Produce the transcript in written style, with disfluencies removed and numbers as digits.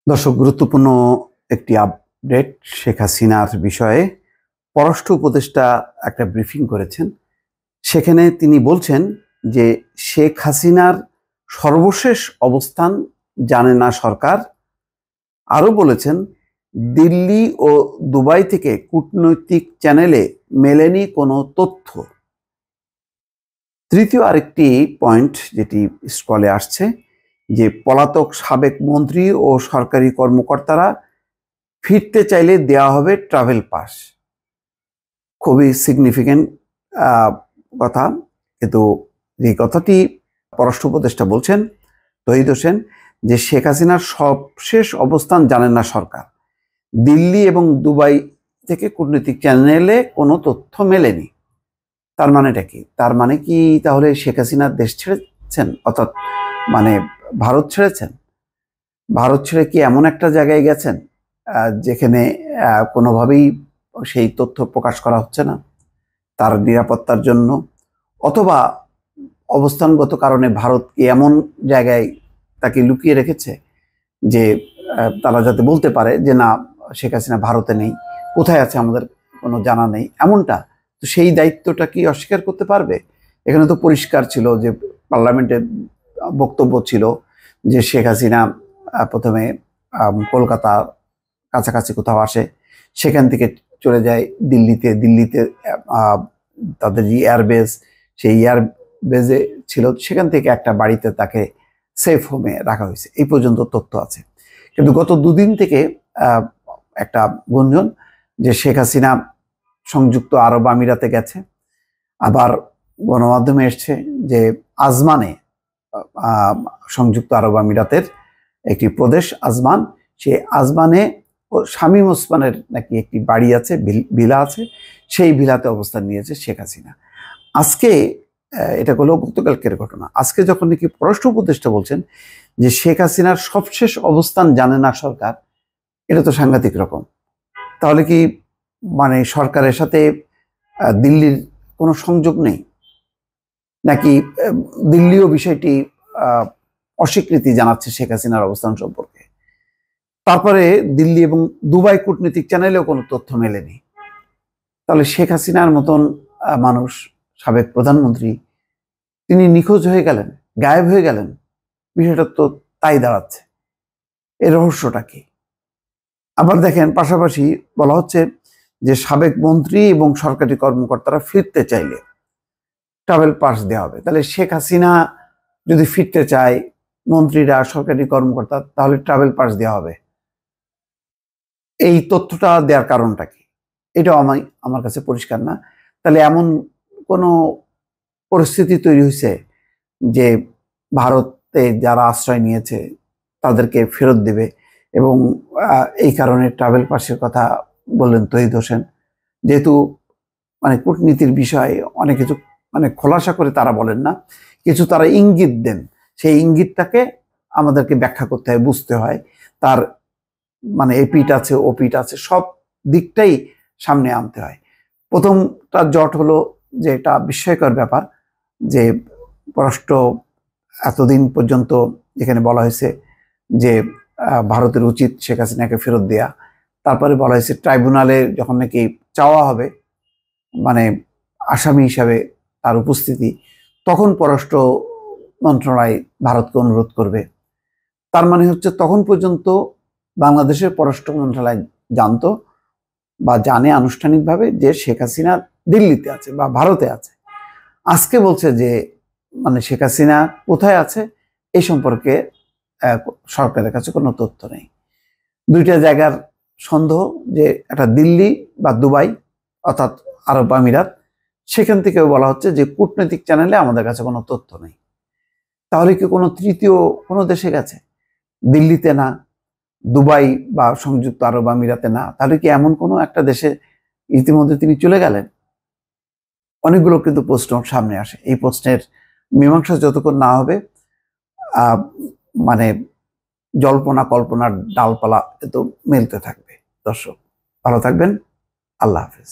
দর্শক, গুরুত্বপূর্ণ একটি আপডেট শেখ হাসিনার বিষয়ে পররাষ্ট্র উপদেষ্টা একটা ব্রিফিং করেছেন। সেখানে তিনি বলছেন যে শেখ হাসিনার সর্বশেষ অবস্থান জানে না সরকার। আরও বলেছেন, দিল্লি ও দুবাই থেকে কূটনৈতিক চ্যানেলে মেলেনি কোনো তথ্য। তৃতীয় আরেকটি পয়েন্ট যেটি স্ক্রলে আসছে, যে পলাতক সাবেক মন্ত্রী ও সরকারি কর্মকর্তারা ফিরতে চাইলে দেওয়া হবে ট্রাভেল পাস। খুবই সিগনিফিক্যান্ট কথা। কিন্তু যে কথাটি পররাষ্ট্র উপদেষ্টা বলছেন তহিদ হোসেন, যে শেখ হাসিনার সবশেষ অবস্থান জানেন না সরকার, দিল্লি এবং দুবাই থেকে কূটনৈতিক চ্যানেলে কোনো তথ্য মেলেনি। তার মানেটা কি? তার মানে কি তাহলে শেখ হাসিনা দেশ ছেড়েছেন, অর্থাৎ মানে ভারত ছেড়েছেন? ভারত ছেড়ে কি এমন একটা জায়গায় গেছেন যেখানে কোনোভাবেই সেই তথ্য প্রকাশ করা হচ্ছে না তার নিরাপত্তার জন্য, অথবা অবস্থানগত কারণে ভারত কি এমন জায়গায় তাকে লুকিয়ে রেখেছে যে তারা যাতে বলতে পারে যে না, শেখ হাসিনা ভারতে নেই, কোথায় আছে আমাদের কোনো জানা নেই, এমনটা? তো সেই দায়িত্বটা কি অস্বীকার করতে পারবে? এখানে তো পরিষ্কার ছিল যে পার্লামেন্টের বক্তব্য ছিল যে শেখ হাসিনা প্রথমে কলকাতা কাছাকাছি কোথাও আসে, সেখান থেকে চলে যায় দিল্লিতে। দিল্লিতে তাদের যে এয়ারবেস, সেই এয়ারবেজে ছিল, সেখান থেকে একটা বাড়িতে তাকে সেফ হোমে রাখা হয়েছে, এই পর্যন্ত তথ্য আছে। কিন্তু গত দুদিন থেকে একটা গুঞ্জন যে শেখ হাসিনা সংযুক্ত আরব আমিরাতে গেছে। আবার গণমাধ্যমে এসছে যে আজমানে, সংযুক্ত আরব আমিরাতের একটি প্রদেশ আজমান, সে আজমানে শামীম ওসমানের নাকি একটি বাড়ি আছে, ভিলা আছে, সেই ভিলাতে অবস্থান নিয়েছে শেখ হাসিনা। আজকে এটা হলো গতকালকের ঘটনা। আজকে যখন নাকি পররাষ্ট্র উপদেষ্টা বলছেন যে শেখ হাসিনার সবশেষ অবস্থান জানে না সরকার, এটা তো সাংঘাতিক রকম। তাহলে কি মানে সরকারের সাথে দিল্লির কোনো সংযোগ নেই, নাকি দিল্লিও বিষয়টি অস্বীকৃতি জানাচ্ছে শেখ হাসিনার অবস্থান সম্পর্কে? তারপরে দিল্লি এবং দুবাই কূটনৈতিক চ্যানেলেও কোনো তথ্য মেলেনি। তাহলে শেখ হাসিনার মতন মানুষ, সাবেক প্রধানমন্ত্রী, তিনি নিখোঁজ হয়ে গেলেন, গায়েব হয়ে গেলেন। বিষয়টা তো তাই দাঁড়াচ্ছে। এর রহস্যটা কি? আবার দেখেন, পাশাপাশি বলা হচ্ছে যে সাবেক মন্ত্রী এবং সরকারি কর্মকর্তারা ফিরতে চাইলে ট্রাভেল পাস দেওয়া হবে। তাহলে শেখ হাসিনা যদি ফিরতে চায়, মন্ত্রীরা, সরকারি কর্মকর্তা, তাহলে ট্রাভেল পাস দেওয়া হবে। এই তথ্যটা দেওয়ার কারণটা কি? এটাও আমার কাছে পরিষ্কার না। তাহলে এমন কোনো পরিস্থিতি তৈরি হয়েছে যে ভারতে যারা আশ্রয় নিয়েছে তাদেরকে ফেরত দেবে, এবং এই কারণে ট্রাভেল পাসের কথা বললেন তহিদ হোসেন। যেহেতু মানে কূটনীতির বিষয়ে অনেক কিছু মানে খোলাসা করে তারা বলেন না, কিছু তারা ইঙ্গিত দেন, সেই ইঙ্গিতটাকে আমাদেরকে ব্যাখ্যা করতে হয়, বুঝতে হয়। তার মানে এপিট আছে, ওপিট আছে, সব দিকটাই সামনে আনতে হয়। প্রথমটা জট হলো যে এটা বিস্ময়কর ব্যাপার যে পররাষ্ট্র এতদিন পর্যন্ত যেখানে বলা হয়েছে যে ভারতের উচিত শেখ হাসিনাকে ফেরত দেয়া, তারপরে বলা হয়েছে ট্রাইব্যুনালে যখন নাকি চাওয়া হবে মানে আসামি হিসাবে তার উপস্থিতি, তখন পররাষ্ট্র মন্ত্রণালয় ভারতকে অনুরোধ করবে। তার মানে হচ্ছে তখন পর্যন্ত বাংলাদেশের পররাষ্ট্র মন্ত্রণালয় জানতো বা জানে আনুষ্ঠানিকভাবে যে শেখ হাসিনা দিল্লিতে আছে বা ভারতে আছে। আজকে বলছে যে মানে শেখ হাসিনা কোথায় আছে এই সম্পর্কে সরকারের কাছে কোনো তথ্য নেই। দুইটা জায়গার সন্দেহ, যে একটা দিল্লি বা দুবাই অর্থাৎ আরব আমিরাত, সেখান থেকেও বলা হচ্ছে যে কূটনৈতিক চ্যানেলে আমাদের কাছে কোনো তথ্য নেই। তাহলে কি কোনো তৃতীয় কোনো দেশে গেছে? দিল্লিতে না, দুবাই বা সংযুক্ত আরব আমিরাতে না, তাহলে কি এমন কোনো একটা দেশে ইতিমধ্যে তিনি চলে গেলেন? অনেকগুলো কিন্তু প্রশ্ন সামনে আসে। এই প্রশ্নের মীমাংসা যতক্ষণ না হবে মানে জল্পনা কল্পনার ডালপালা কিন্তু মেলতে থাকবে। দর্শক, ভালো থাকবেন। আল্লাহ হাফেজ।